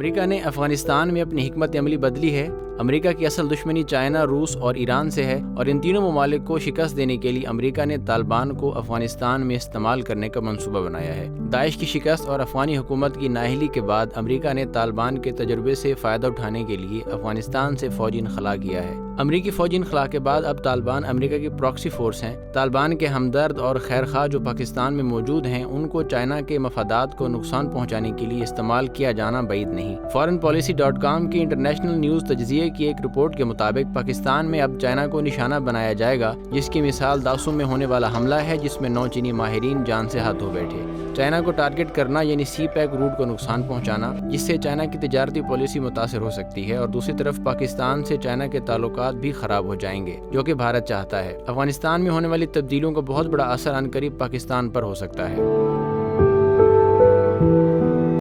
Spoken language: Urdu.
امریکہ نے افغانستان میں اپنی حکمت عملی بدلی ہے۔ امریکہ کی اصل دشمنی چائنا، روس اور ایران سے ہے، اور ان تینوں ممالک کو شکست دینے کے لیے امریکہ نے طالبان کو افغانستان میں استعمال کرنے کا منصوبہ بنایا ہے۔ داعش کی شکست اور افغانی حکومت کی نااہلی کے بعد امریکہ نے طالبان کے تجربے سے فائدہ اٹھانے کے لیے افغانستان سے فوجی انخلا کیا ہے۔ امریکی فوجی انخلا کے بعد اب طالبان امریکہ کی پراکسی فورس ہیں۔ طالبان کے ہمدرد اور خیرخواہ جو پاکستان میں موجود ہیں، ان کو چائنا کے مفادات کو نقصان پہنچانے کے لیے استعمال کیا جانا بعید نہیں۔ foreignpolicy.com کی انٹرنیشنل نیوز تجزیے کی ایک رپورٹ کے مطابق پاکستان میں اب چائنا کو نشانہ بنایا جائے گا، جس کی مثال داسو میں ہونے والا حملہ ہے، جس میں 9 چینی ماہرین جان سے ہاتھ دھو بیٹھے۔ چائنا کو ٹارگٹ کرنا یعنی سی پیک روٹ کو نقصان پہنچانا، جس سے چائنا کی تجارتی پالیسی متاثر ہو سکتی ہے، اور دوسری طرف پاکستان سے چائنا کے تعلقات بھی خراب ہو جائیں گے، جو کہ بھارت چاہتا ہے۔ افغانستان میں ہونے والی تبدیلیوں کا بہت بڑا اثر عنقریب پاکستان پر ہو سکتا ہے۔